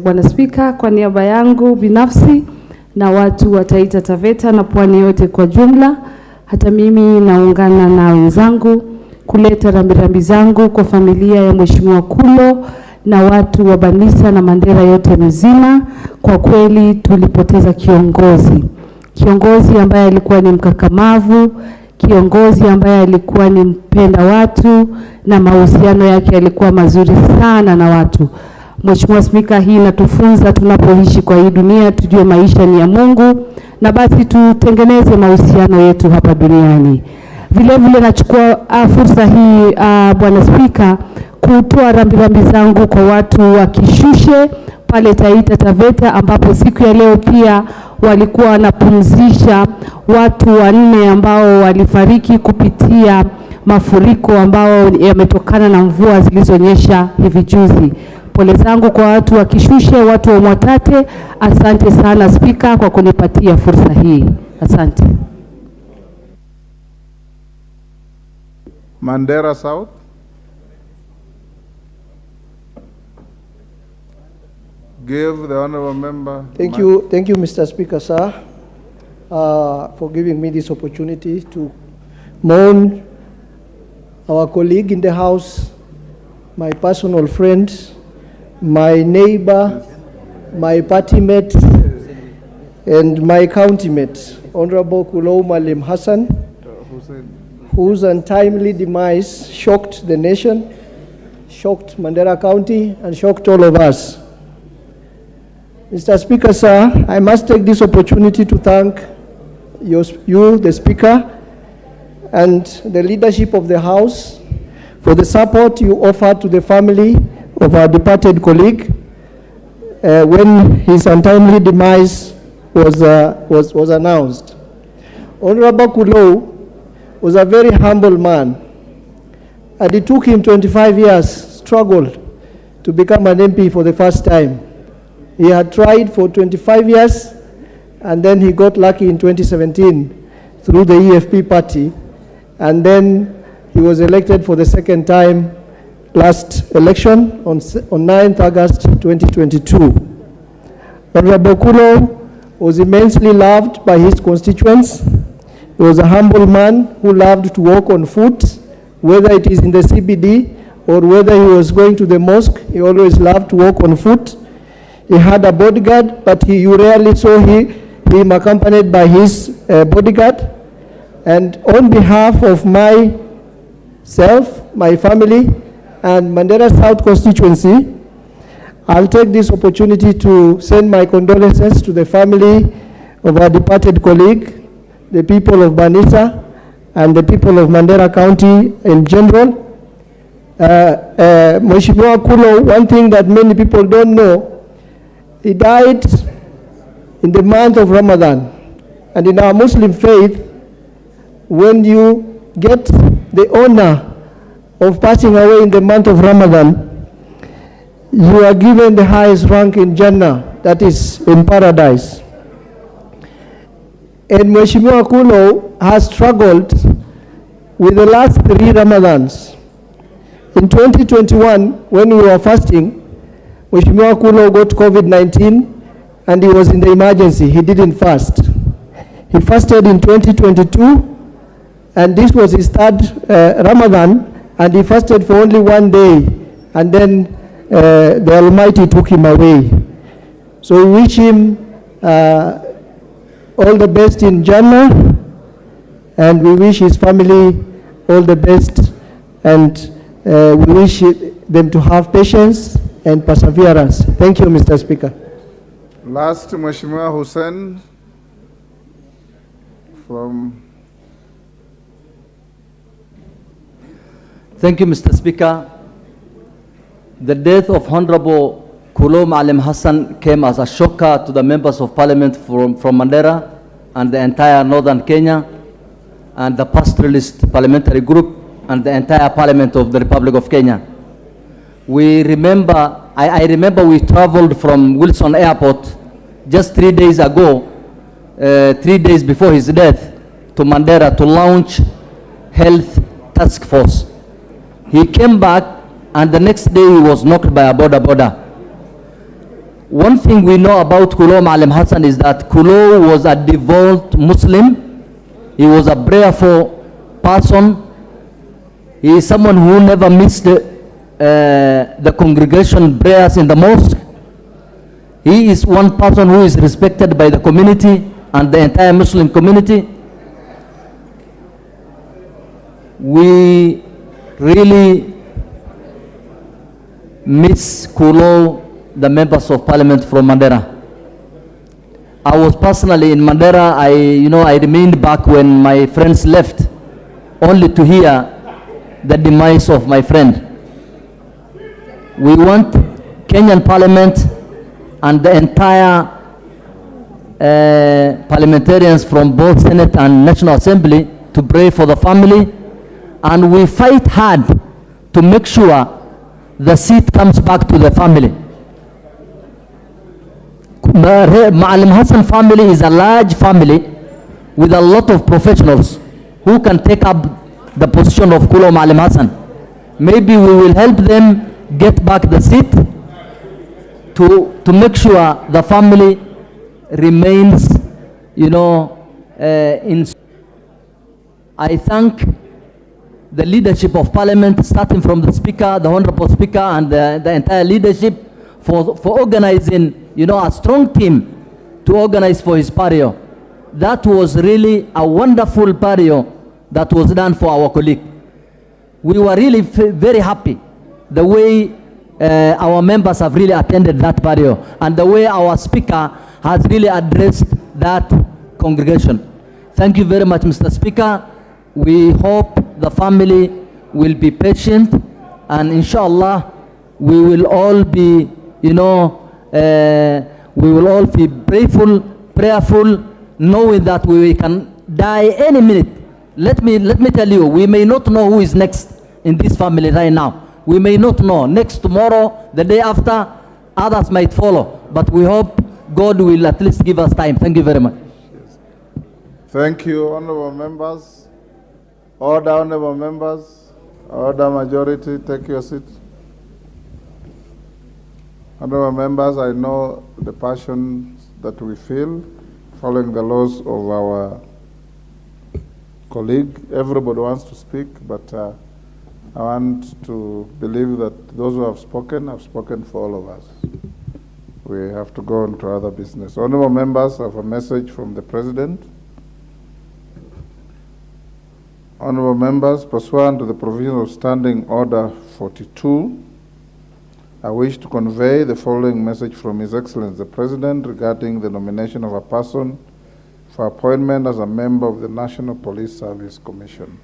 Bwana Spika, kwa niaba yangu binafsi na watu wa Taita Taveta na Pwani yote kwa jumla, hata mimi naungana na wenzangu kuleta rambirambi zangu kwa familia ya Mheshimiwa Kulo na watu wa Banisa na Mandera yote mzima. Kwa kweli tulipoteza kiongozi ambaye alikuwa ni mkakamavu, kiongozi ambaye alikuwa ni mpenda watu na mahusiano yake yalikuwa mazuri sana na watu. Mheshimiwa Spika, hii inatufunza tunapoishi kwa hii dunia tujue maisha ni ya Mungu na basi tutengeneze mahusiano yetu hapa duniani. Vile vile nachukua fursa hii Bwana Spika kutoa rambirambi zangu kwa watu wa Kishushe pale Taita Taveta, ambapo siku ya leo pia walikuwa wanapumzisha watu 4 ambao walifariki kupitia mafuriko ambao yametokana na mvua zilizonyesha hivi juzi. Pole zangu kwa watu wa Kishushe, watu wa Mwatate. Asante sana Spika kwa kunipatia fursa hii. Asante. Mandera South. Give the honorable member. Thank you, Mr. Speaker, sir, for giving me this opportunity to mourn our colleague in the House, my personal friend, my neighbor, my party mate, and my county mate, Honorable Kulo Malim Hassan, whose untimely demise shocked the nation, shocked Mandera County, and shocked all of us. Mr. Speaker, sir, I must take this opportunity to thank you, the Speaker, and the leadership of the House for the support you offered to the family of our departed colleague when his untimely demise was announced. Honorable Kulo was a very humble man, and it took him 25 years struggle to become an MP for the first time. He had tried for 25 years, and then he got lucky in 2017 through the EFP party, and then he was elected for the second time last election on 9th August 2022. Honorable Kulo was immensely loved by his constituents. He was a humble man who loved to walk on foot, whether it is in the CBD or whether he was going to the mosque. He always loved to walk on foot. He had a bodyguard, but you rarely saw him accompanied by his bodyguard. And on behalf of myself, my family, and Mandera South constituency, I'll take this opportunity to send my condolences to the family of our departed colleague, the people of Banisa, and the people of Mandera County in general. Mheshimiwa Kulo, one thing that many people don't know, he died in the month of Ramadan. And in our Muslim faith, when you get the honor of passing away in the month of Ramadan, you are given the highest rank in Jannah, that is in paradise. And Mheshimiwa Kulo has struggled with the last 3 Ramadans. In 2021, when we were fasting, Mheshimiwa Kulo got COVID-19 and he was in the emergency. He didn't fast. He fasted in 2022, and this was his 3rd Ramadan, and he fasted for only 1 day, and then the Almighty took him away. So we wish him all the best in Jannah, and we wish his family all the best, and we wish them to have patience and perseverance. Thank you, Mr. Speaker. Last, Mheshimiwa Hussein from... Thank you, Mr. Speaker. The death of Honorable Kulo Malim Hassan came as a shocker to the members of Parliament from Mandera and the entire Northern Kenya and the pastoralist parliamentary group and the entire Parliament of the Republic of Kenya. I remember we traveled from Wilson Airport just 3 days ago, 3 days before his death, to Mandera to launch Health Task Force. He came back, and the next day he was knocked by a border. one thing we know about Kulo Maalim Hassan is that Kulo was a devout Muslim. He was a prayerful person. He is someone who never missed the congregation prayers in the mosque. He is one person who is respected by the community and the entire Muslim community. We really miss Kulo, the members of parliament from Mandera. I was personally in Mandera. I remained back when my friends left, only to hear the demise of my friend. We want Kenyan parliament and the entire parliamentarians from both Senate and National Assembly to pray for the family, and we fight hard to make sure the seat comes back to the family. Maalim Hassan family is a large family with a lot of professionals who can take up the position of Kulo Maalim Hassan. Maybe we will help them get back the seat to make sure the family remains, in. I thank the leadership of parliament, starting from the speaker, the honorable speaker, and the entire leadership for organizing, a strong team to organize for his patio. That was really a wonderful patio that was done for our colleague. We were really very happy the way our members have really attended that patio, and the way our speaker has really addressed that congregation. Thank you very much, Mr. Speaker. We hope the family will be patient, and inshallah we will all be, we will all be prayerful, knowing that we can die any minute. Let me tell you, we may not know who is next in this family right now. We may not know. Next tomorrow, the day after, others might follow. But we hope God will at least give us time. Thank you very much. Thank you, honorable members. Order, honorable members. Order, majority, take your seat. Honorable members, I know the passion that we feel following the loss of our colleague. Everybody wants to speak, but I want to believe that those who have spoken for all of us. We have to go on to other business. Honorable members, I have a message from the President. Honorable members, pursuant to the provision of Standing Order 42, I wish to convey the following message from His Excellency the President regarding the nomination of a person for appointment as a member of the National Police Service Commission.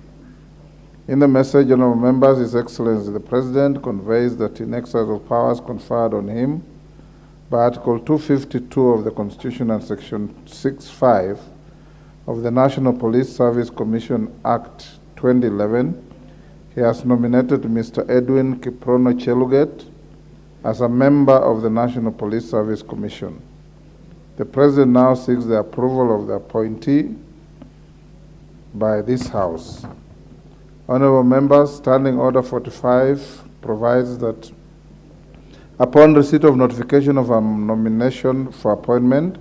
In the message, honorable members, His Excellency the President conveys that in exercise of powers conferred on him by Article 252 of the Constitution and Section 6(5) of the National Police Service Commission Act 2011, he has nominated Mr. Edwin Kiprono Cheluget as a member of the National Police Service Commission. The President now seeks the approval of the appointee by this House. Honorable members, Standing Order 45 provides that upon receipt of notification of a nomination for appointment,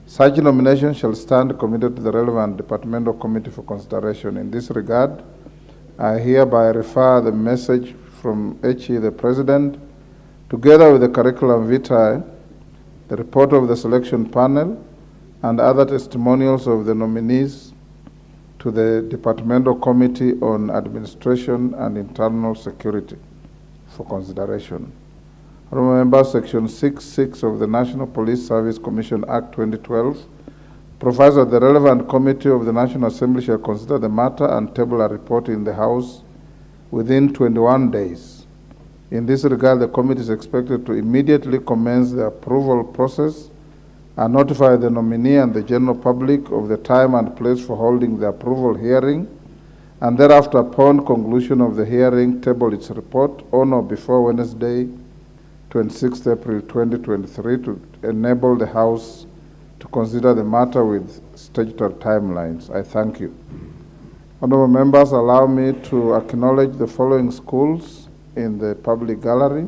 such nomination shall stand committed to the relevant departmental committee for consideration. In this regard, I hereby refer the message from HE the President, together with the curriculum vitae, the report of the selection panel, and other testimonials of the nominees to the Departmental Committee on Administration and Internal Security for consideration. Honorable members, Section 6(6) of the National Police Service Commission Act 2012 provides that the relevant committee of the National Assembly shall consider the matter and table a report in the House within 21 days. In this regard, the committee is expected to immediately commence the approval process and notify the nominee and the general public of the time and place for holding the approval hearing, and thereafter, upon conclusion of the hearing, table its report on or before Wednesday, 26th April 2023, to enable the House to consider the matter with statutory timelines. I thank you. Honorable members, allow me to acknowledge the following schools in the public gallery: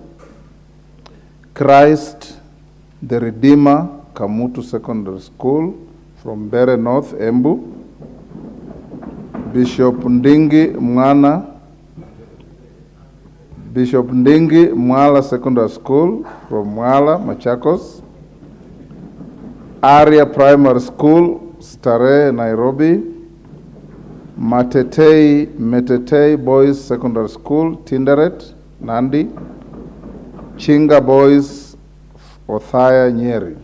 Christ The Redeemer Kamutu Secondary School from Bere North, Embu. Bishop Ndingi Mwala Secondary School from Mwala, Machakos. Aria Primary School, Starehe, Nairobi. Metetei Boys Secondary School, Tinderet, Nandi. Chinga Boys, Othaya, Nyeri.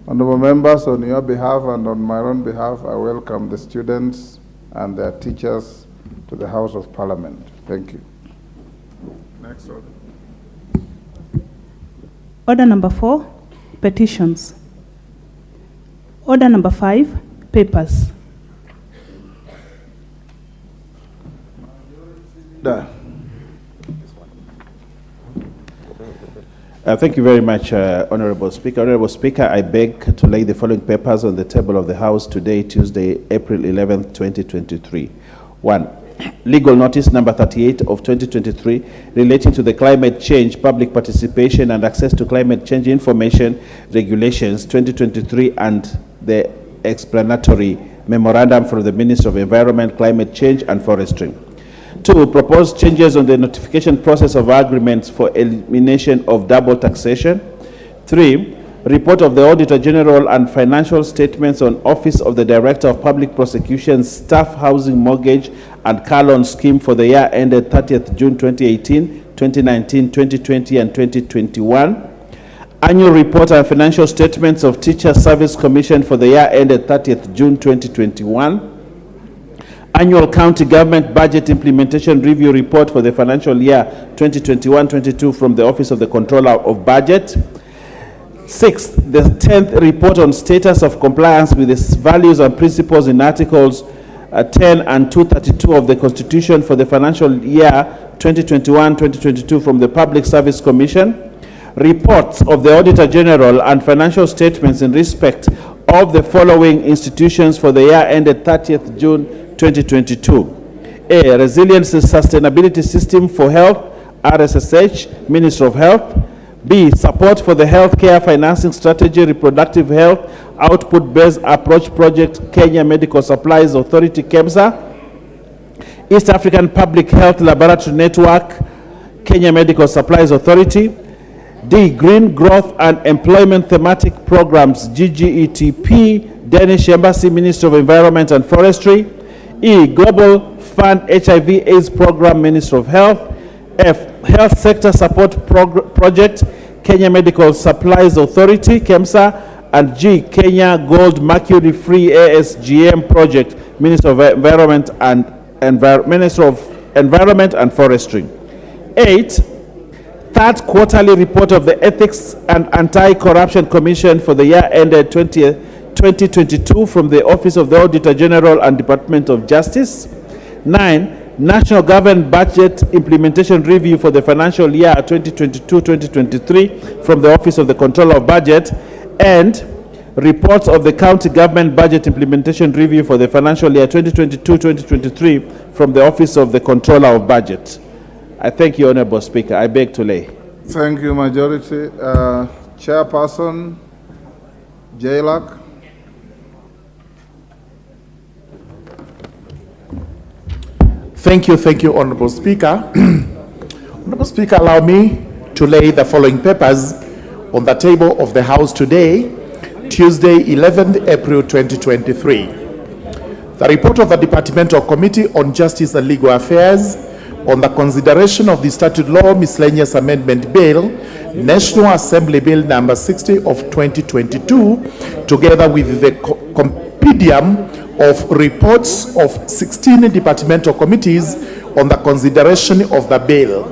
Honorable members, on your behalf and on my own behalf, I welcome the students and their teachers to the House of Parliament. Thank you. Next order. Order number 4, petitions. Order number 5, papers. Thank you very much, Honorable Speaker. Honorable Speaker, I beg to lay the following papers on the table of the House today, Tuesday, April 11th, 2023. 1. Legal notice number 38 of 2023 relating to the climate change, public participation and access to climate change information regulations 2023 and the explanatory memorandum from the Minister of Environment, Climate Change and Forestry. 2. Proposed changes on the notification process of agreements for elimination of double taxation. 3. Report of the Auditor General and financial statements on Office of the Director of Public Prosecutions, Staff Housing Mortgage and Car Loan Scheme for the year ended 30th June 2018, 2019, 2020 and 2021. Annual report and financial statements of Teacher Service Commission for the year ended 30th June 2021. Annual County Government Budget Implementation Review Report for the financial year 2021-22 from the Office of the Controller of Budget. 6th, the 10th report on status of compliance with the values and principles in Articles 10 and 232 of the Constitution for the financial year 2021-2022 from the Public Service Commission. Reports of the Auditor General and financial statements in respect of the following institutions for the year ended 30th June 2022. A. Resilience and Sustainability System for Health, RSSH, Ministry of Health. B. Support for the Healthcare Financing Strategy, Reproductive Health, Output-Based Approach Project, Kenya Medical Supplies Authority, KEMSA. East African Public Health Laboratory Network, Kenya Medical Supplies Authority. D. Green Growth and Employment Thematic Programs, GGETP, Danish Embassy, Ministry of Environment and Forestry. E. Global Fund HIV/AIDS Program, Ministry of Health. F. Health Sector Support Project, Kenya Medical Supplies Authority, KEMSA. And G. Kenya Gold Mercury Free ASGM Project, Ministry of Environment and Ministry of Environment and Forestry. 8. Third quarterly report of the Ethics and Anti-Corruption Commission for the year ended 2022 from the Office of the Auditor General and Department of Justice. 9. National Government Budget Implementation Review for the financial year 2022-2023 from the Office of the Controller of Budget. And reports of the County Government Budget Implementation Review for the financial year 2022-2023 from the Office of the Controller of Budget. I thank you, Honorable Speaker. I beg to lay. Thank you, Majority. Chairperson, Jailak. Thank you, Honorable Speaker. Honorable Speaker, allow me to lay the following papers on the table of the House today, Tuesday, 11th April 2023. The report of the Departmental Committee on Justice and Legal Affairs on the consideration of the Statute Law Miscellaneous Amendment Bill, National Assembly Bill number 60 of 2022, together with the compendium of reports of 16 departmental committees on the consideration of the bill,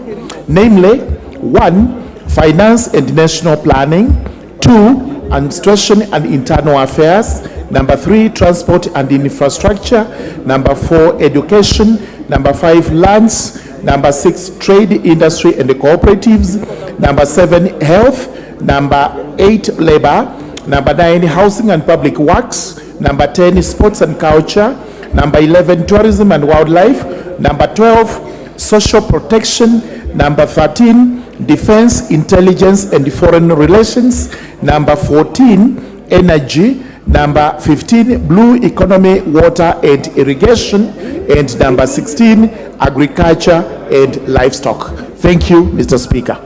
namely 1. Finance and National Planning, 2. Administration and Internal Affairs, number 3. Transport and Infrastructure, number 4. Education, number 5. Lands, number 6. Trade, Industry and Cooperatives, number 7. Health, number 8. Labor, number 9. Housing and Public Works, number 10. Sports and Culture, number 11. Tourism and Wildlife, number 12. Social Protection, number 13. Defense, Intelligence and Foreign Relations. Number 14, Energy. Number 15, Blue Economy, Water and Irrigation. And number 16, Agriculture and Livestock. Thank you, Mr. Speaker.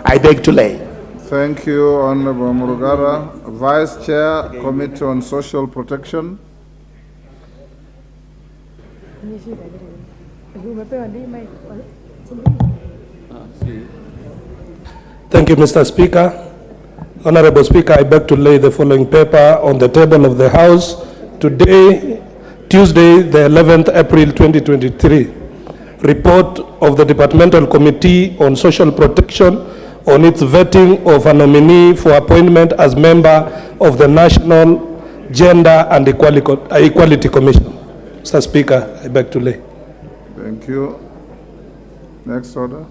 I beg to lay. Thank you, Honorable Murugara. Vice Chair, Committee on Social Protection. Thank you, Mr. Speaker. Honorable Speaker, I beg to lay the following paper on the table of the House today, Tuesday, the 11th April 2023. Report of the Departmental Committee on Social Protection on its vetting of a nominee for appointment as member of the National Gender and Equality Commission. Mr. Speaker, I beg to lay. Thank you. Next order.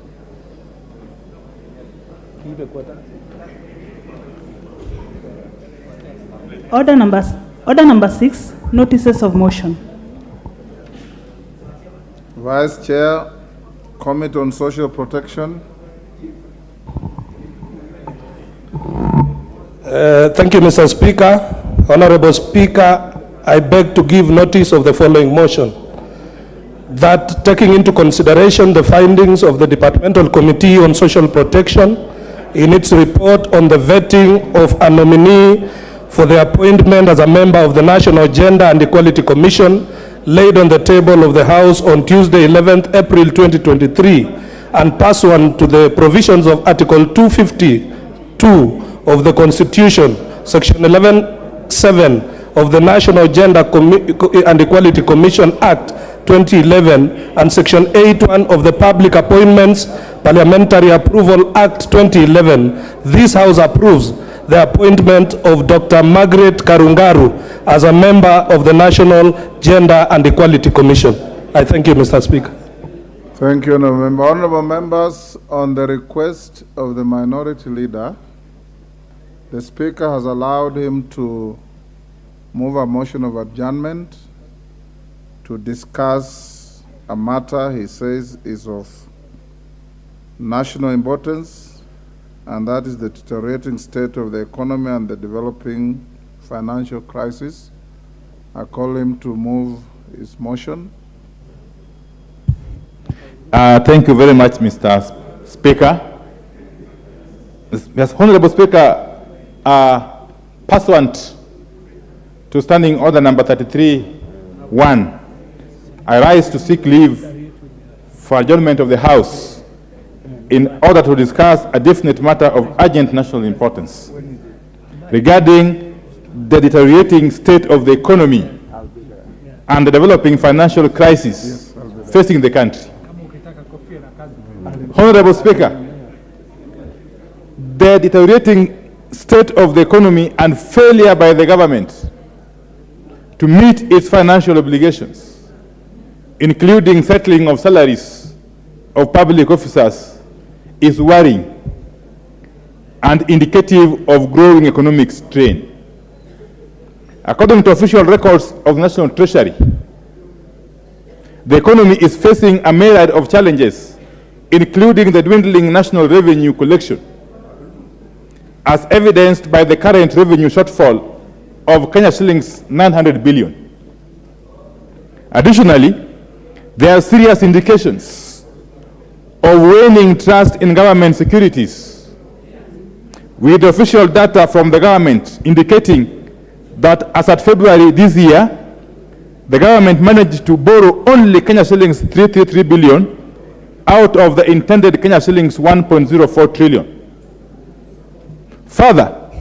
Order number 6, notices of motion. Vice Chair, Committee on Social Protection. Thank you, Mr. Speaker. Honorable Speaker, I beg to give notice of the following motion. That taking into consideration the findings of the Departmental Committee on Social Protection in its report on the vetting of a nominee for the appointment as a member of the National Gender and Equality Commission laid on the table of the House on Tuesday, 11th April 2023, and pursuant to the provisions of Article 252 of the Constitution, Section 11(7) of the National Gender and Equality Commission Act 2011 and Section 8(1) of the Public Appointments Parliamentary Approval Act 2011, this House approves the appointment of Dr. Margaret Karungaru as a member of the National Gender and Equality Commission. I thank you, Mr. Speaker. Thank you, Honorable Member. Honorable members, on the request of the Minority Leader, the Speaker has allowed him to move a motion of adjournment to discuss a matter he says is of national importance, and that is the deteriorating state of the economy and the developing financial crisis. I call him to move his motion. Thank you very much, Mr. Speaker. Yes, Honorable Speaker, pursuant to Standing Order number 33(1), I rise to seek leave for adjournment of the House in order to discuss a definite matter of urgent national importance regarding the deteriorating state of the economy and the developing financial crisis facing the country. Honorable Speaker, the deteriorating state of the economy and failure by the government to meet its financial obligations, including settling of salaries of public officers, is worrying and indicative of growing economic strain. According to official records of the National Treasury, the economy is facing a myriad of challenges, including the dwindling national revenue collection, as evidenced by the current revenue shortfall of Kenya shillings 900 billion. Additionally, there are serious indications of waning trust in government securities, with official data from the government indicating that as at February this year, the government managed to borrow only Kenya shillings 333 billion out of the intended Kenya shillings 1.04 trillion. Further,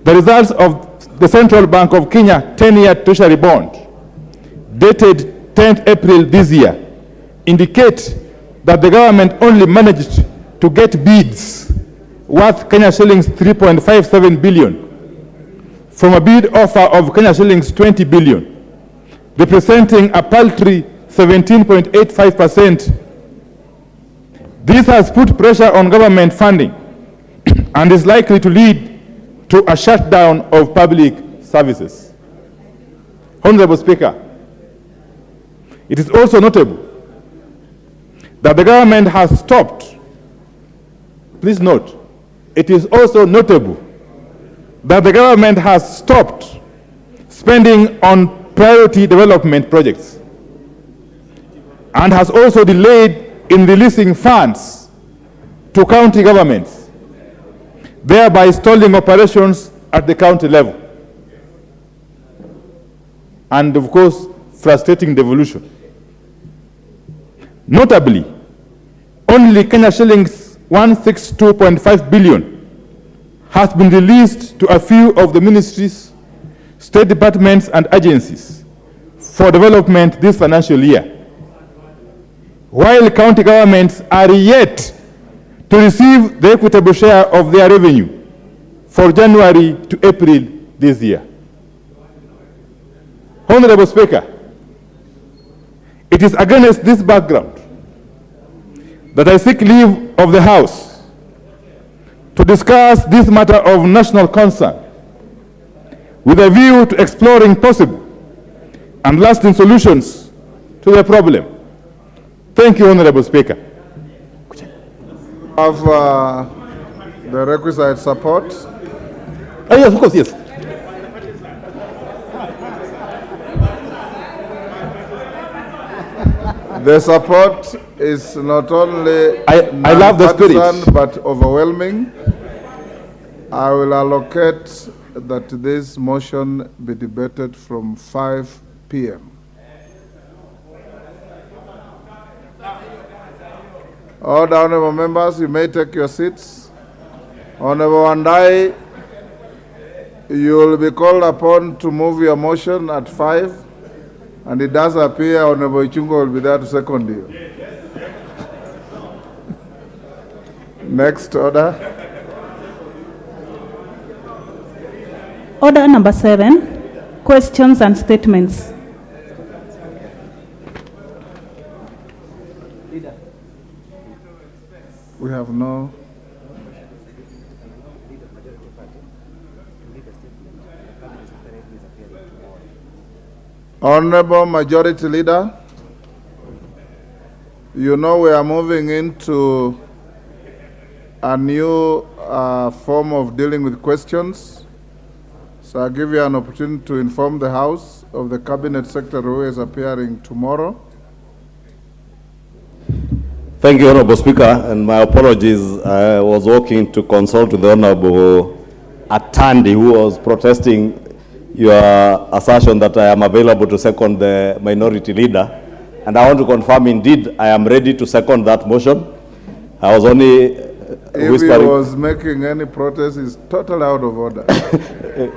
the results of the Central Bank of Kenya 10-year treasury bond dated 10th April this year indicate that the government only managed to get bids worth Kenya shillings 3.57 billion from a bid offer of Kenya shillings 20 billion, representing a paltry 17.85%. This has put pressure on government funding and is likely to lead to a shutdown of public services. Honorable Speaker, it is also notable that the government has stopped please note, it is also notable that the government has stopped spending on priority development projects and has also delayed in releasing funds to county governments, thereby stalling operations at the county level and, of course, frustrating devolution. Notably, only Kenya shillings 162.5 billion has been released to a few of the ministries, state departments, and agencies for development this financial year, while county governments are yet to receive the equitable share of their revenue for January to April this year. Honorable Speaker, it is against this background that I seek leave of the House to discuss this matter of national concern with a view to exploring possible and lasting solutions to the problem. Thank you, Honorable Speaker. Have the requisite support. Yes, of course, yes. The support is not only I love the spirit, but overwhelming. I will allocate that this motion be debated from 5 p.m. All honorable members, you may take your seats. Honorable Wandai, you will be called upon to move your motion at 5, and it does appear Honorable Ichungo will be there to second you. Next order. Order number 7, questions and statements. We have no. Honorable Majority Leader, you know we are moving into a new form of dealing with questions. So I'll give you an opportunity to inform the House of the Cabinet Secretary who is appearing tomorrow. Thank you, Honorable Speaker, and my apologies. I was working to consult with the Honorable Atandi, who was protesting your assertion that I am available to second the minority leader. And I want to confirm, indeed, I am ready to second that motion. I was only If he was making any protest, it's totally out of order.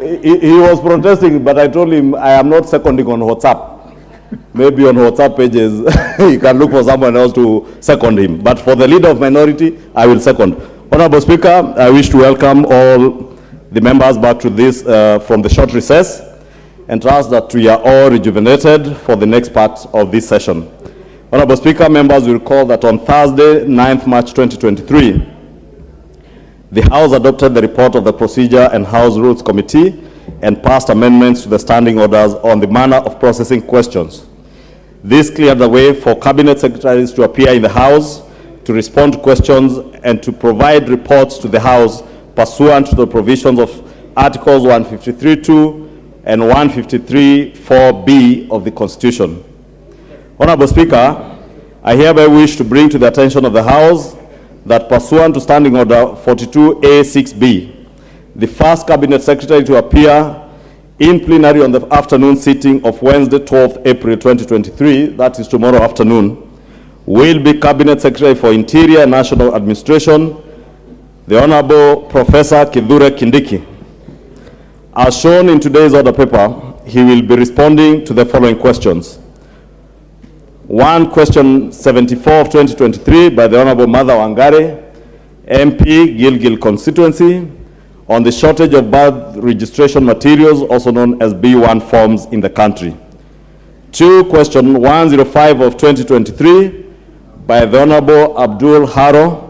he was protesting, but I told him I am not seconding on WhatsApp. Maybe on WhatsApp pages, you can look for someone else to second him. But for the leader of minority, I will second. Honorable Speaker, I wish to welcome all the members back to this from the short recess and trust that we are all rejuvenated for the next part of this session. Honorable Speaker, members will recall that on Thursday, 9th March 2023, the House adopted the report of the Procedure and House Rules Committee and passed amendments to the standing orders on the manner of processing questions. This cleared the way for Cabinet Secretaries to appear in the House, to respond to questions, and to provide reports to the House pursuant to the provisions of Articles 153(2) and 153(4)(b) of the Constitution. Honorable Speaker, I hereby wish to bring to the attention of the House that pursuant to Standing Order 42A(6)(b), the first Cabinet Secretary to appear in plenary on the afternoon sitting of Wednesday, 12th April 2023, that is tomorrow afternoon, will be Cabinet Secretary for Interior and National Administration, the Honorable Professor Kithure Kindiki. As shown in today's order paper, he will be responding to the following questions. 1, question 74 of 2023 by the Honorable Martha Wangari, MP, Gilgil constituency, on the shortage of birth registration materials, also known as B1 forms in the country. 2, question 105 of 2023 by the Honorable Abdul Haro,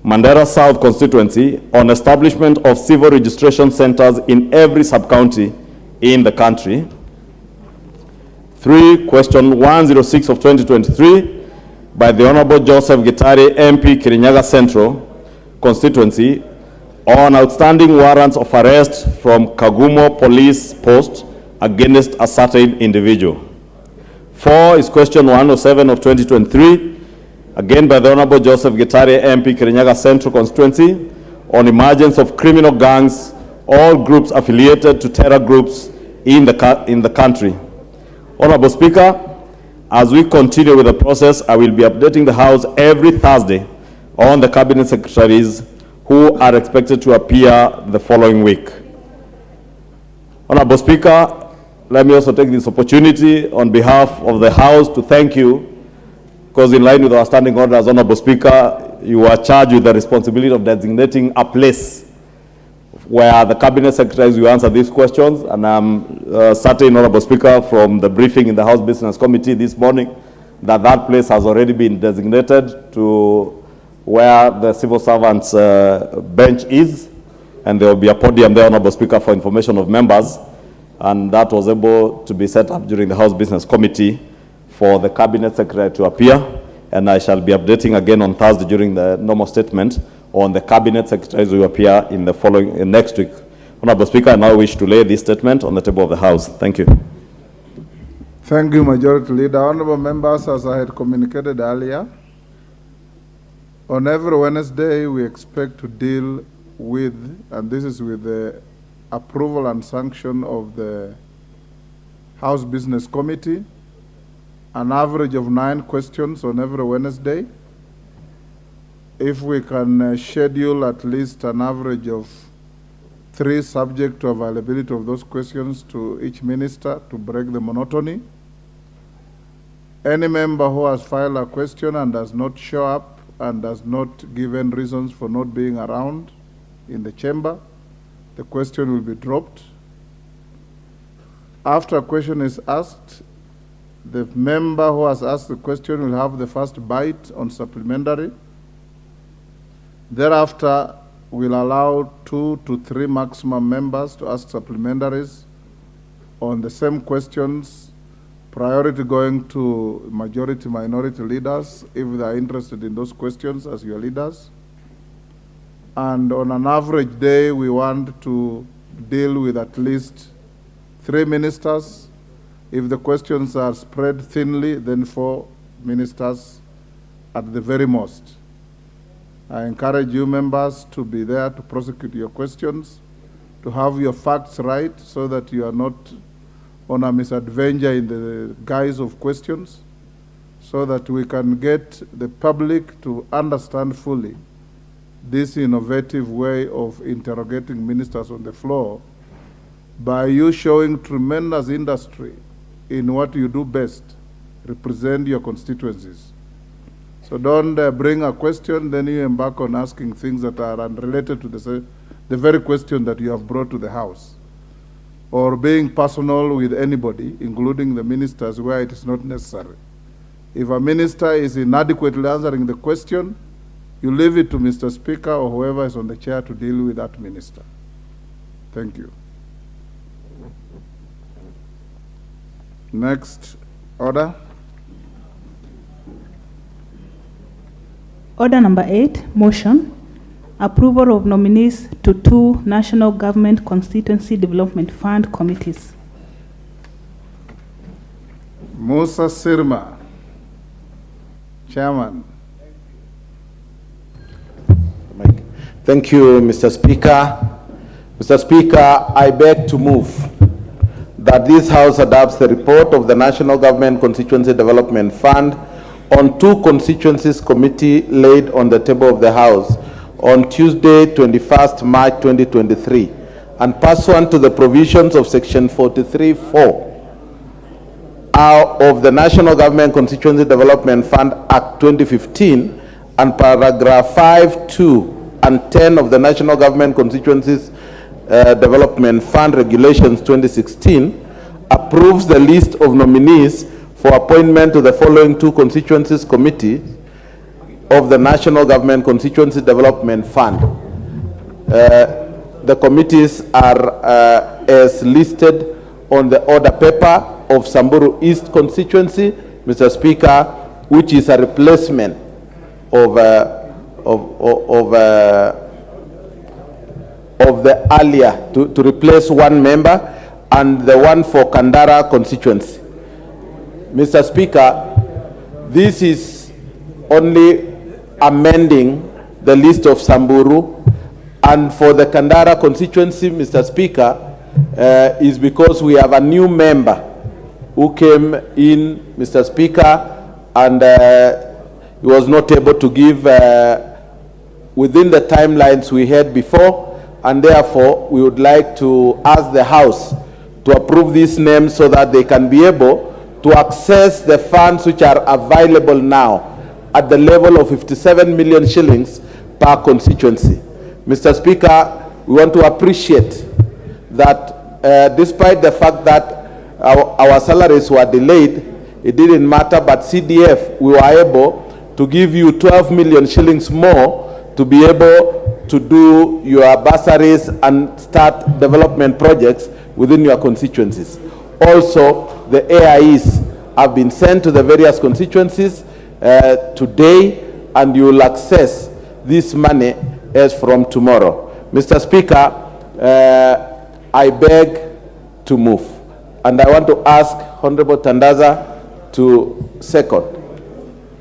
Mandera South constituency, on establishment of civil registration centers in every sub-county in the country. 3, question 106 of 2023 by the Honorable Joseph Gitari, MP, Kirinyaga Central, constituency on outstanding warrants of arrest from Kagumo Police Post against a certain individual. 4 is question 107 of 2023, again by the Honorable Joseph Getaria, MP, Kirinyaga Central Constituency, on emergence of criminal gangs, all groups affiliated to terror groups in the country. Honorable Speaker, as we continue with the process, I will be updating the House every Thursday on the Cabinet Secretaries who are expected to appear the following week. Honorable Speaker, let me also take this opportunity on behalf of the House to thank you, because in line with our standing orders, Honorable Speaker, you are charged with the responsibility of designating a place where the Cabinet Secretaries will answer these questions. And I'm certain, Honorable Speaker, from the briefing in the House Business Committee this morning, that that place has already been designated to where the civil servants' bench is, and there will be a podium there, Honorable Speaker, for information of members. And that was able to be set up during the House Business Committee for the Cabinet Secretary to appear. And I shall be updating again on Thursday during the normal statement on the Cabinet Secretaries who will appear in the following next week. Honorable Speaker, I now wish to lay this statement on the table of the House. Thank you. Thank you, Majority Leader. Honorable members, as I had communicated earlier, on every Wednesday we expect to deal with, and this is with the approval and sanction of the House Business Committee, an average of 9 questions on every Wednesday. If we can schedule at least an average of 3 subject to availability of those questions to each minister to break the monotony. Any member who has filed a question and does not show up and does not give any reasons for not being around in the chamber, the question will be dropped. After a question is asked, the member who has asked the question will have the first bite on supplementary. Thereafter, we'll allow 2 to 3 maximum members to ask supplementaries on the same questions, priority going to majority minority leaders if they are interested in those questions as your leaders. And on an average day, we want to deal with at least 3 ministers. If the questions are spread thinly, then 4 ministers at the very most. I encourage you members to be there to prosecute your questions, to have your facts right so that you are not on a misadventure in the guise of questions, so that we can get the public to understand fully this innovative way of interrogating ministers on the floor by you showing tremendous industry in what you do best, represent your constituencies. So don't bring a question, then you embark on asking things that are unrelated to the very question that you have brought to the House, or being personal with anybody, including the ministers, where it is not necessary. If a minister is inadequately answering the question, you leave it to Mr. Speaker or whoever is on the chair to deal with that minister. Thank you. Next order. Order number 8, motion. Approval of nominees to 2 National Government Constituency Development Fund committees. Musa Sirma, Chairman. Thank you, Mr. Speaker. Mr. Speaker, I beg to move that this House adopts the report of the National Government Constituency Development Fund on 2 constituencies committee laid on the table of the House on Tuesday, 21st March 2023, and pursuant to the provisions of Section 43(4) of the National Government Constituency Development Fund Act 2015 and paragraph 5, 2, and 10 of the National Government Constituencies Development Fund Regulations 2016, approves the list of nominees for appointment to the following 2 constituencies committee of the National Government Constituency Development Fund. The committees are as listed on the order paper of Samburu East constituency, Mr. Speaker, which is a replacement of the earlier to replace one member and the one for Kandara constituency. Mr. Speaker, this is only amending the list of Samburu, and for the Kandara constituency, Mr. Speaker, is because we have a new member who came in, Mr. Speaker, and he was not able to give within the timelines we had before, and therefore we would like to ask the House to approve these names so that they can be able to access the funds which are available now at the level of 57 million shillings per constituency. Mr. Speaker, we want to appreciate that despite the fact that our salaries were delayed, it didn't matter, but CDF, we were able to give you 12 million shillings more to be able to do your bursaries and start development projects within your constituencies. Also, the AIEs have been sent to the various constituencies today, and you will access this money as from tomorrow. Mr. Speaker, I beg to move, and I want to ask Honorable Tandaza to second.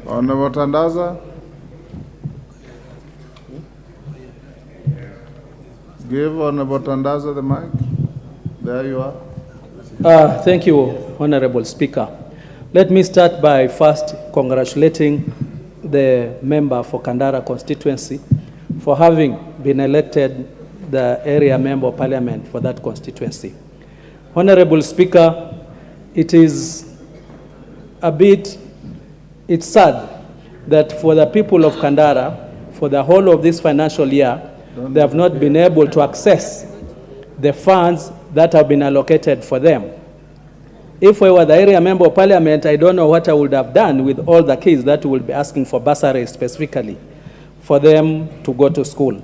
Honorable Tandaza. Give Honorable Tandaza the mic. There you are. Thank you, Honorable Speaker. Let me start by first congratulating the member for Kandara constituency for having been elected the area member of parliament for that constituency. Honorable Speaker, it's sad that for the people of Kandara, for the whole of this financial year, they have not been able to access the funds that have been allocated for them. If I were the area member of parliament, I don't know what I would have done with all the kids that will be asking for bursaries specifically for them to go to school.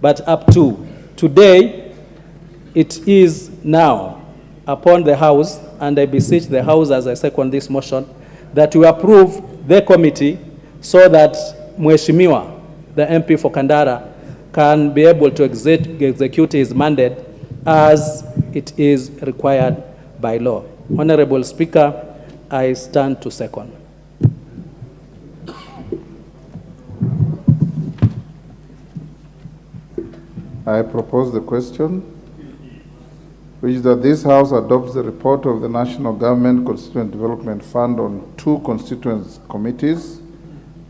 But up to today, it is now upon the House, and I beseech the House as I second this motion, that we approve the committee so that Mheshimiwa, the MP for Kandara, can be able to execute his mandate as it is required by law. Honorable Speaker, I stand to second. I propose the question, which is that this House adopts the report of the National Government Constituent Development Fund on 2 constituent committees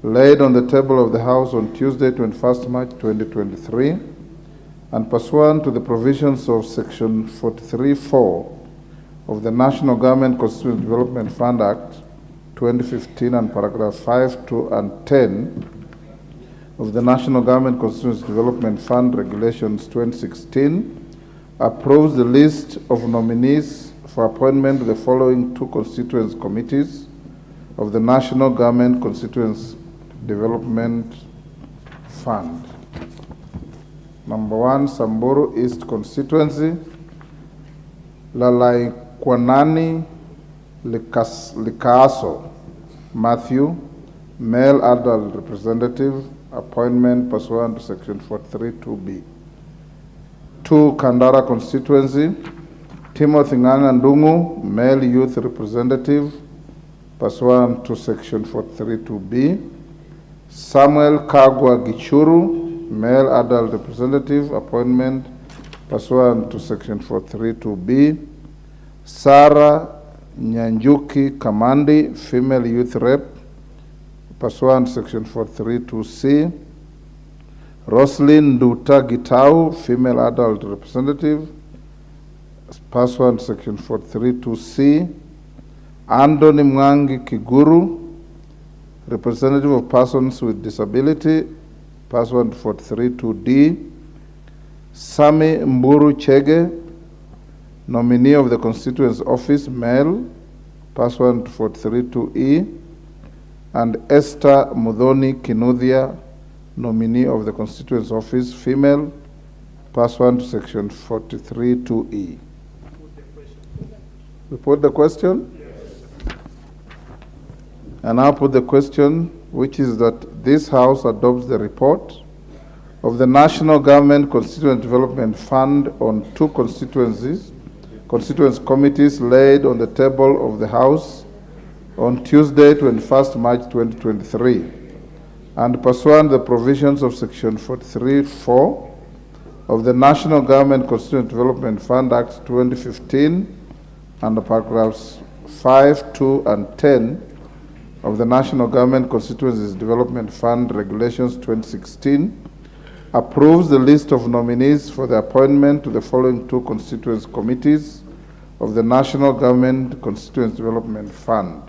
laid on the table of the House on Tuesday, 21st March 2023, and pursuant to the provisions of Section 43(4) of the National Government Constituent Development Fund Act 2015 and paragraph 5, 2, and 10 of the National Government Constituency Development Fund Regulations 2016, approves the list of nominees for appointment to the following 2 constituency committees of the National Government Constituency Development Fund. Number 1, Samburu East Constituency, Lalaikwanani Likaaso Matthew, male adult representative, appointment pursuant to Section 43(2)(b). 2, Kandara constituency, Timothy Ng'ang'a Ndung'u, male youth representative, pursuant to Section 43(2)(b). Samuel Kagwa Gichuru, male adult representative, appointment pursuant to Section 43(2)(b). Sarah Nyanjuki Kamandi, female youth rep, pursuant to Section 43(2)(c). Roslyn Nduta Gitau, female adult representative, pursuant to Section 43(2)(c). Anthony Mwangi Kiguru, representative of persons with disability, pursuant to 43(2)(d). Sami Mburu Chege, nominee of the constituency office, male, pursuant to 43(2)(e). And Esther Mudhoni Kinuthia, nominee of the constituency office, female, pursuant to Section 43(2)(e). We put the question? Yes. And I'll put the question which is that this House adopts the report of the National Government Constituent Development Fund on 2 constituency committees laid on the table of the House on Tuesday, 21st March 2023, and pursuant the provisions of Section 43(4) of the National Government Constituent Development Fund Act 2015 and paragraphs 5, 2, and 10 of the National Government Constituencies Development Fund Regulations 2016, approves the list of nominees for the appointment to the following 2 constituency committees of the National Government Constituency Development Fund.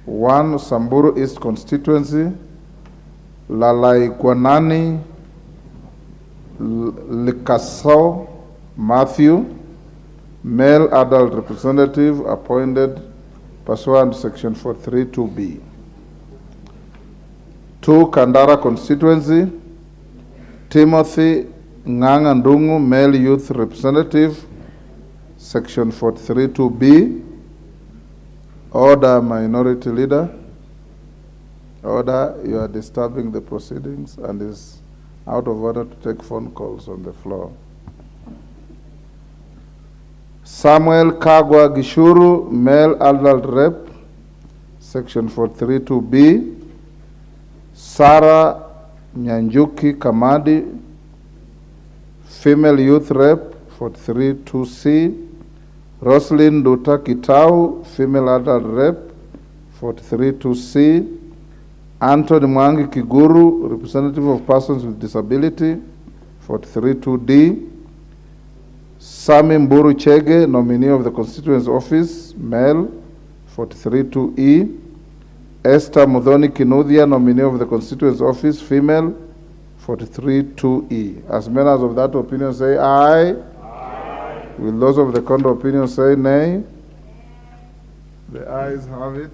1. Samburu East Constituency, Lalaiguanani Likaso Matthew, male adult representative appointed pursuant to Section 432B. 2. Kandara Constituency, Timothy Nganga, male youth representative, Section 432B. Order, Minority Leader. Order, you are disturbing the proceedings and is out of order to take phone calls on the floor. Samuel Kagwa Gishuru, male adult rep, Section 432B. Sarah Nyanjuki Kamadi, female youth rep, 432C. Roslyn Duta Kitau, female adult rep, 432C. Anthony Mwangi Kiguru, representative of persons with disability, 432D. Sami Mburu Chege, nominee of the constituency office, male, 432E. Esther Mudhoni Kinuthia, nominee of the constituency office, female, 432E. As members of that opinion say aye. Aye. Will those of the counter opinion say nay? The ayes have it.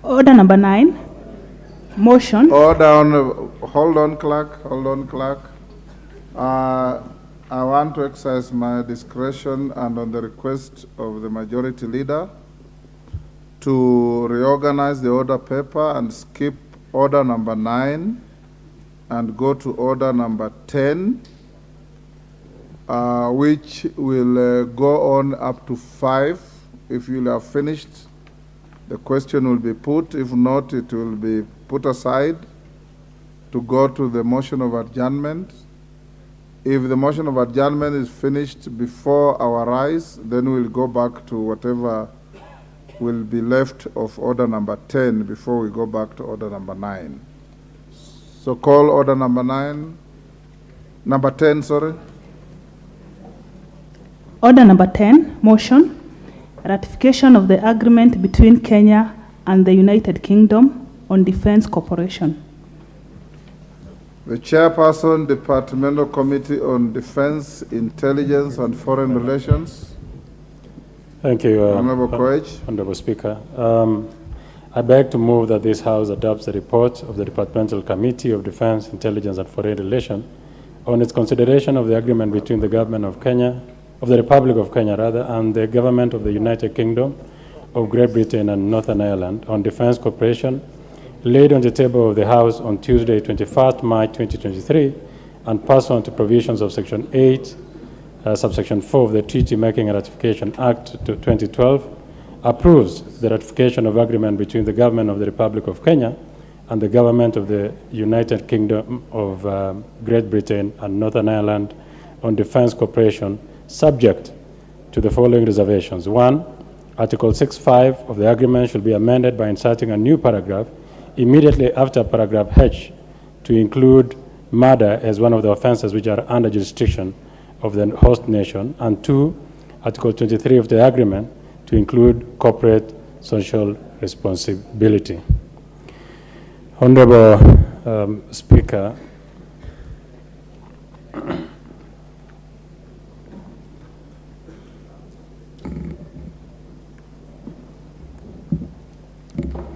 Order number 9, motion. Order on, hold on, clerk. I want to exercise my discretion and on the request of the majority leader to reorganize the order paper and skip order number 9 and go to order number 10, which will go on up to 5. If you have finished, the question will be put. If not, it will be put aside to go to the motion of adjournment. If the motion of adjournment is finished before our rise, then we'll go back to whatever will be left of order number 10 before we go back to order number 9. So call order number 9, number 10, sorry. Order number 10, motion. Ratification of the agreement between Kenya and the United Kingdom on Defense Cooperation. The Chairperson, Departmental Committee on Defense, Intelligence and Foreign Relations. Thank you, Honorable Speaker. I beg to move that this House adopts the report of the Departmental Committee of Defense, Intelligence and Foreign Relations on its consideration of the agreement between the government of Kenya, of the Republic of Kenya rather, and the government of the United Kingdom of Great Britain and Northern Ireland on defense cooperation, laid on the table of the House on Tuesday, 21st March 2023, and pursuant to provisions of Section 8, subsection 4 of the Treaty Making and Ratification Act 2012, approves the ratification of agreement between the government of the Republic of Kenya and the government of the United Kingdom of Great Britain and Northern Ireland on defense cooperation, subject to the following reservations. 1, Article 6.5 of the agreement shall be amended by inserting a new paragraph immediately after paragraph H to include murder as one of the offenses which are under jurisdiction of the host nation. And 2, Article 23 of the agreement to include corporate social responsibility. Honorable Speaker,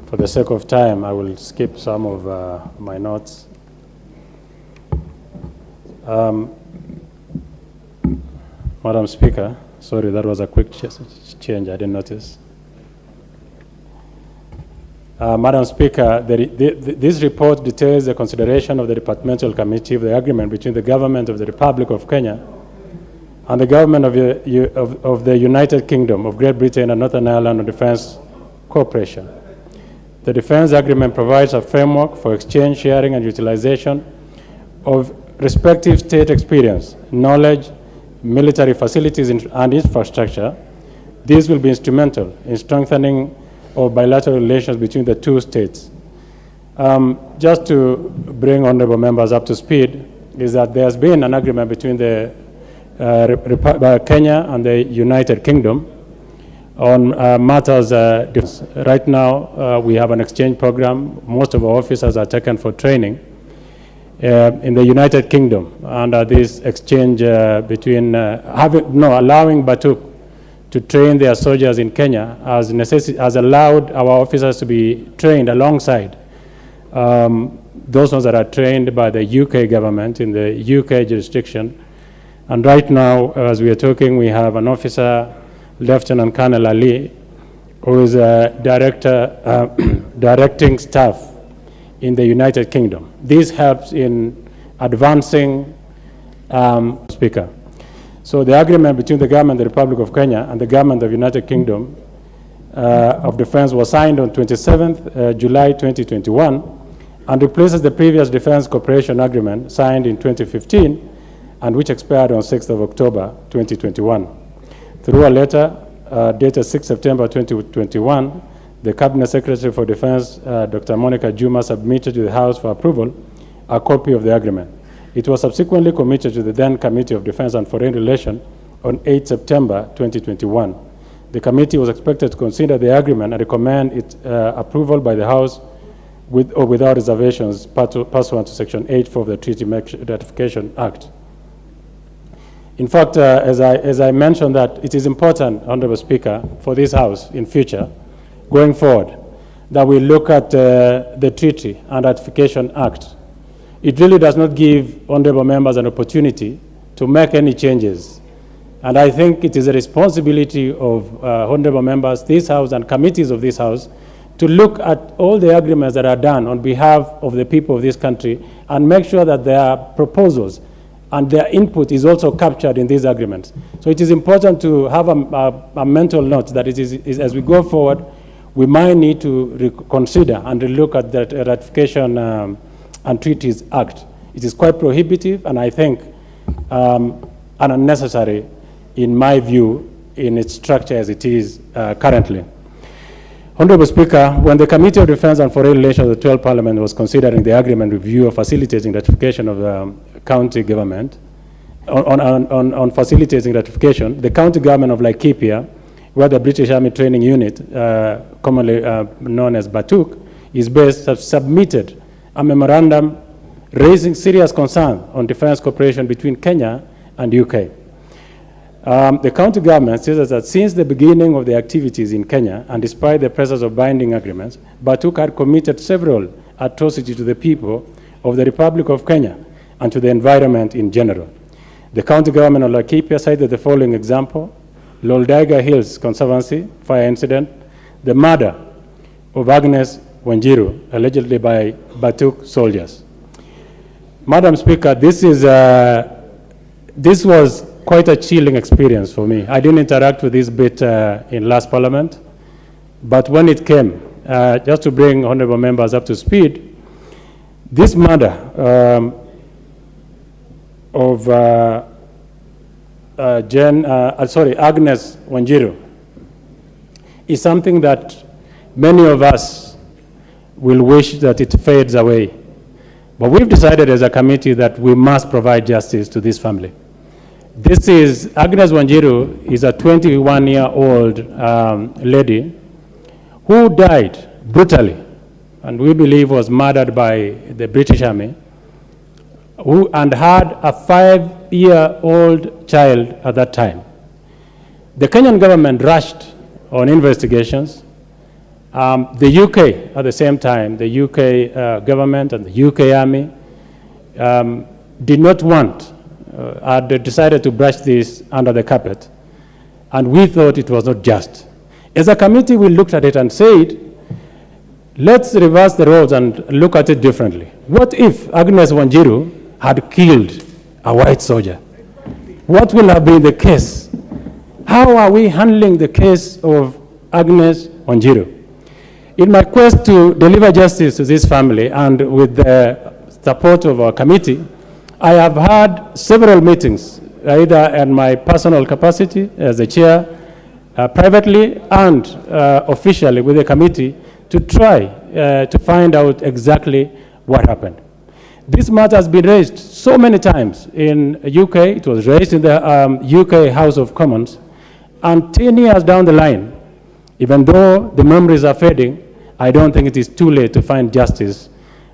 for the sake of time, I will skip some of my notes. Madam Speaker, sorry, that was a quick change, I didn't notice. Madam Speaker, this report details the consideration of the Departmental Committee of the agreement between the Government of the Republic of Kenya and the Government of the United Kingdom of Great Britain and Northern Ireland on defense cooperation. The defense agreement provides a framework for exchange, sharing, and utilization of respective state experience, knowledge, military facilities, and infrastructure. This will be instrumental in strengthening of bilateral relations between the two states. Just to bring honorable members up to speed, is that there's been an agreement between the Kenya and the United Kingdom on matters. Right now, we have an exchange program. Most of our officers are taken for training in the United Kingdom under this exchange between allowing Batuk to train their soldiers in Kenya has allowed our officers to be trained alongside those ones that are trained by the UK government in the UK jurisdiction. And right now, as we are talking, we have an officer, Lieutenant Colonel Ali, who is directing staff in the United Kingdom. This helps in advancing, Speaker. So the agreement between the government of the Republic of Kenya and the government of the United Kingdom of Defense was signed on 27th July 2021 and replaces the previous Defense Cooperation Agreement signed in 2015 and which expired on 6th of October 2021. Through a letter dated 6 September 2021, the Cabinet Secretary for Defense, Dr. Monica Juma, submitted to the House for approval a copy of the agreement. It was subsequently committed to the then Committee of Defense and Foreign Relations on 8 September 2021. The committee was expected to consider the agreement and recommend its approval by the House with or without reservations pursuant to Section 8.4 of the Treaty Ratification Act. In fact, as I mentioned, that it is important, Honorable Speaker, for this House in future, going forward, that we look at the Treaty and Ratification Act. It really does not give honorable members an opportunity to make any changes. And I think it is a responsibility of honorable members, this House, and committees of this House to look at all the agreements that are done on behalf of the people of this country and make sure that their proposals and their input is also captured in these agreements. So it is important to have a mental note that it is as we go forward, we might need to consider and look at that ratification and Treaties Act. It is quite prohibitive and I think unnecessary in my view in its structure as it is currently. Honorable Speaker, when the Committee of Defense and Foreign Relations of the 12th Parliament was considering the agreement review of facilitating ratification of the county government, on facilitating ratification, the county government of Laikipia, where the British Army Training Unit, commonly known as Batuk, is based, submitted a memorandum raising serious concern on defense cooperation between Kenya and UK. The county government says that since the beginning of the activities in Kenya, and despite the presence of binding agreements, Batuk had committed several atrocities to the people of the Republic of Kenya and to the environment in general. The county government of Laikipia cited the following example: Loldaiga Hills Conservancy fire incident, the murder of Agnes Wanjiru, allegedly by Batuk soldiers. Madam Speaker, this was quite a chilling experience for me. I didn't interact with this bit in last Parliament, but when it came, just to bring honorable members up to speed, this murder of Agnes Wanjiru is something that many of us will wish that it fades away. But we've decided as a committee that we must provide justice to this family. This is, Agnes Wanjiru is a 21-year-old lady who died brutally, and we believe was murdered by the British Army, and had a 5-year-old child at that time. The Kenyan government rushed on investigations. The UK, at the same time, the UK government and the UK Army did not want, they decided to brush this under the carpet, and we thought it was not just. As a committee, we looked at it and said, let's reverse the roles and look at it differently. What if Agnes Wanjiru had killed a white soldier? What will have been the case? How are we handling the case of Agnes Wanjiru? In my quest to deliver justice to this family and with the support of our committee, I have had several meetings, either in my personal capacity as the chair, privately and officially with the committee, to try to find out exactly what happened. This matter has been raised so many times in UK. It was raised in the UK House of Commons. And 10 years down the line, even though the memories are fading, I don't think it is too late to find justice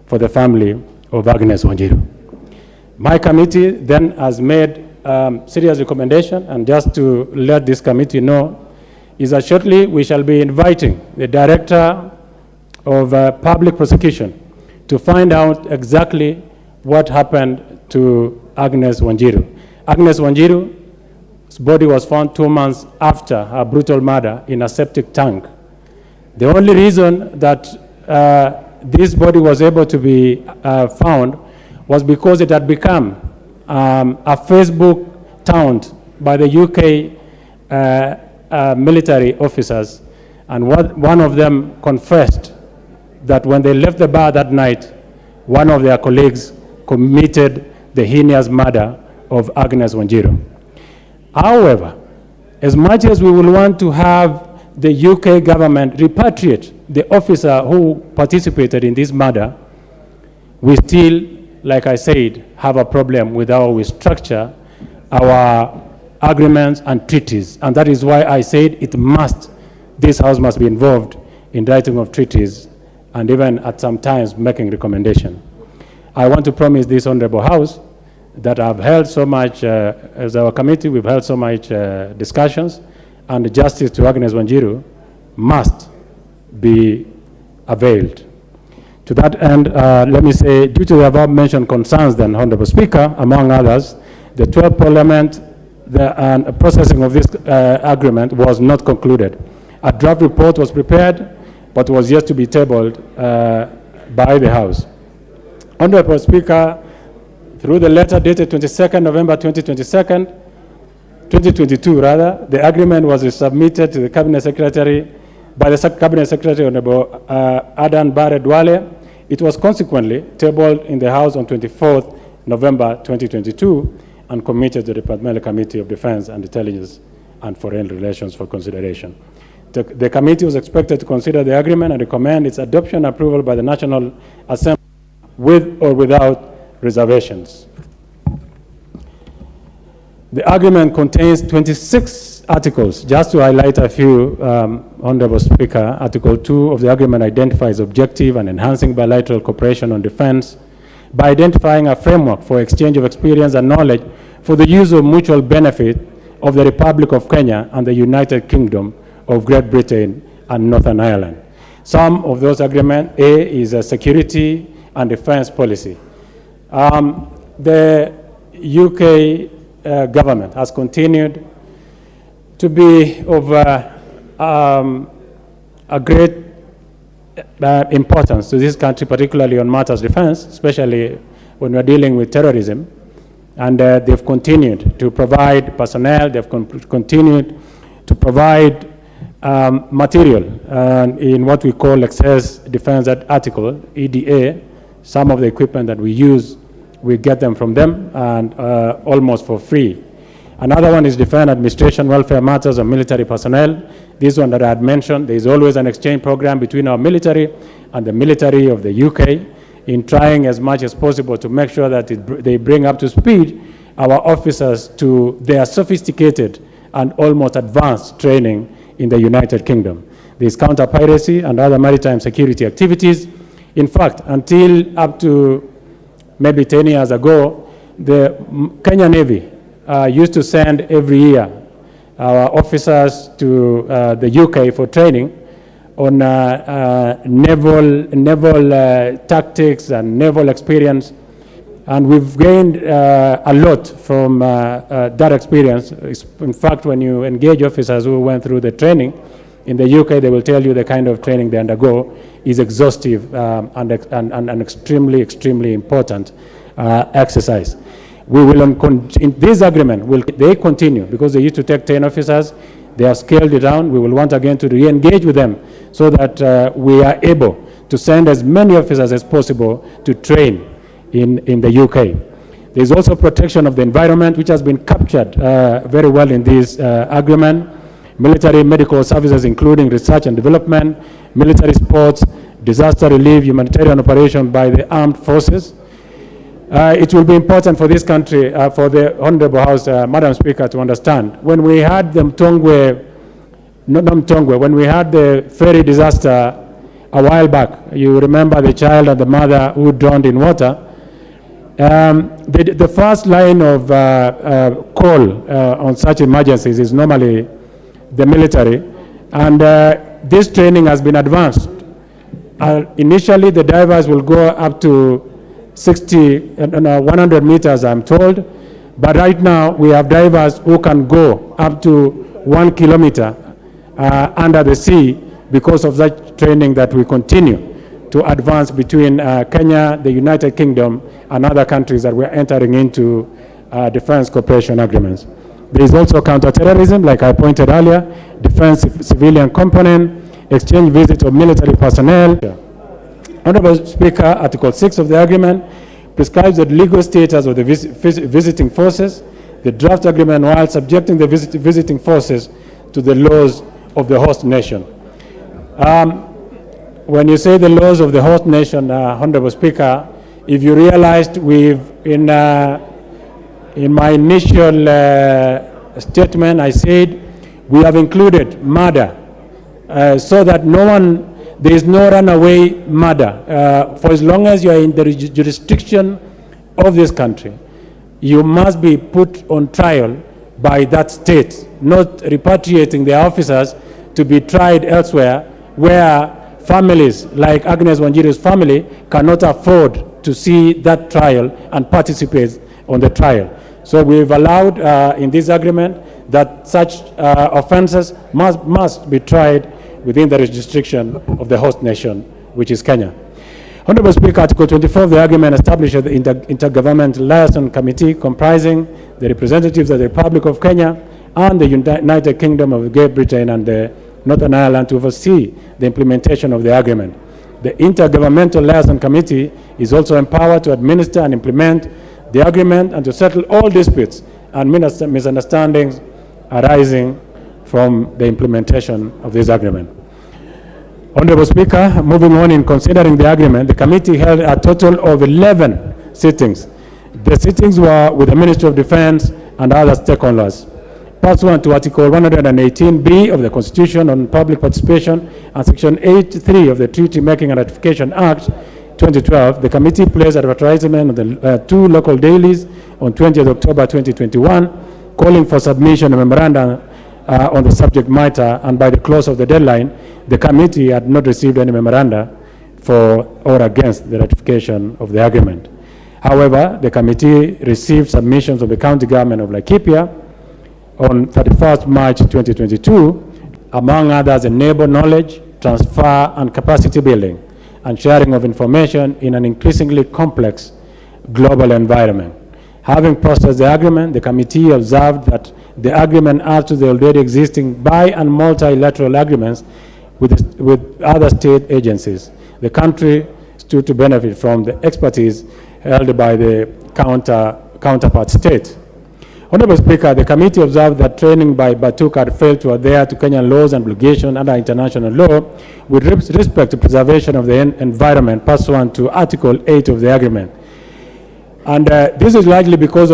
for the family of Agnes Wanjiru. My committee then has made serious recommendation, and just to let this committee know, is that shortly we shall be inviting the Director of Public Prosecution to find out exactly what happened to Agnes Wanjiru. Agnes Wanjiru's body was found 2 months after her brutal murder in a septic tank. The only reason that this body was able to be found was because it had become a Facebook taunt by the UK military officers, and one of them confessed that when they left the bar that night, one of their colleagues committed the heinous murder of Agnes Wanjiru. However, as much as we will want to have the UK government repatriate the officer who participated in this murder, we still, like I said, have a problem with how we structure our agreements and treaties. And that is why I said this House must be involved in writing of treaties and even at some times making recommendation. I want to promise this Honorable House that I've held so much, as our committee, we've held so much discussions, and justice to Agnes Wanjiru must be availed. To that end, let me say, due to the above-mentioned concerns then, Honorable Speaker, among others, the 12th Parliament, the processing of this agreement was not concluded. A draft report was prepared, but was yet to be tabled by the House. Honorable Speaker, through the letter dated 22nd November 2022, the agreement was submitted to the Cabinet Secretary by the Cabinet Secretary Honorable Adan Bare Duale. It was consequently tabled in the House on 24th November 2022 and committed to the Departmental Committee of Defense and Intelligence and Foreign Relations for consideration. The committee was expected to consider the agreement and recommend its adoption and approval by the National Assembly with or without reservations. The agreement contains 26 articles. Just to highlight a few, Honorable Speaker, Article 2 of the agreement identifies objective and enhancing bilateral cooperation on defense by identifying a framework for exchange of experience and knowledge for the use of mutual benefit of the Republic of Kenya and the United Kingdom of Great Britain and Northern Ireland. Some of those agreements, A is a security and defense policy. The UK government has continued to be of a great importance to this country, particularly on matters of defense, especially when we're dealing with terrorism. And they've continued to provide personnel, they've continued to provide material in what we call excess defense article, EDA. Some of the equipment that we use, we get them from them, and almost for free. Another one is defense administration, welfare matters of military personnel. This one that I had mentioned, there is always an exchange program between our military and the military of the UK in trying as much as possible to make sure that they bring up to speed our officers to their sophisticated and almost advanced training in the United Kingdom. There's counter-piracy and other maritime security activities. In fact, until up to maybe 10 years ago, the Kenya Navy used to send every year our officers to the UK for training on naval tactics and naval experience. And we've gained a lot from that experience. In fact, when you engage officers who went through the training in the UK, they will tell you the kind of training they undergo is exhaustive and extremely important exercise. We will, in this agreement, they continue because they used to take 10 officers. They have scaled it down. We will want again to re-engage with them so that we are able to send as many officers as possible to train in the UK. There is also protection of the environment, which has been captured very well in this agreement. Military medical services, including research and development, military sports, disaster relief, humanitarian operation by the armed forces. It will be important for this country, for the Honorable House, Madam Speaker, to understand. When we had the when we had the ferry disaster a while back, you remember the child and the mother who drowned in water. The first line of call on such emergencies is normally the military, and this training has been advanced. Initially, the divers will go up to 100 meters, I'm told, but right now we have divers who can go up to 1 kilometer under the sea because of that training that we continue to advance between Kenya, the United Kingdom, and other countries that we're entering into defense cooperation agreements. There is also counterterrorism, like I pointed earlier, defense civilian component, exchange visit of military personnel. Honorable Speaker, Article 6 of the agreement prescribes the legal status of the visiting forces, the draft agreement, while subjecting the visiting forces to the laws of the host nation. When you say the laws of the host nation, Honorable Speaker, if you realized in my initial statement, I said we have included murder so that there is no runaway murder. For as long as you are in the jurisdiction of this country, you must be put on trial by that state, not repatriating their officers to be tried elsewhere, where families like Agnes Wanjiru's family cannot afford to see that trial and participate on the trial. So we've allowed in this agreement that such offenses must be tried within the jurisdiction of the host nation, which is Kenya. Honorable Speaker, Article 24 of the agreement establishes the Intergovernmental Liaison Committee comprising the representatives of the Republic of Kenya and the United Kingdom of Great Britain and the Northern Ireland to oversee the implementation of the agreement. The Intergovernmental Liaison Committee is also empowered to administer and implement the agreement and to settle all disputes and misunderstandings arising from the implementation of this agreement. Honorable Speaker, moving on in considering the agreement, the committee held a total of 11 sittings. The sittings were with the Ministry of Defense and other stakeholders. Pursuant to Article 118B of the Constitution on Public Participation and Section 83 of the Treaty Making and Ratification Act 2012, the committee placed advertisement on the 2 local dailies on 20th October 2021, calling for submission of memorandum on the subject matter, and by the close of the deadline, the committee had not received any memoranda for or against the ratification of the agreement. However, the committee received submissions of the county government of Laikipia on 31st March 2022, among others, enable knowledge, transfer, and capacity building, and sharing of information in an increasingly complex global environment. Having processed the agreement, the committee observed that the agreement adds to the already existing bi- and multilateral agreements with other state agencies. The country stood to benefit from the expertise held by the counterpart state. Honorable Speaker, the committee observed that training by Batuk had failed to adhere to Kenyan laws and obligations under international law with respect to preservation of the environment pursuant to Article 8 of the agreement. And this is largely because of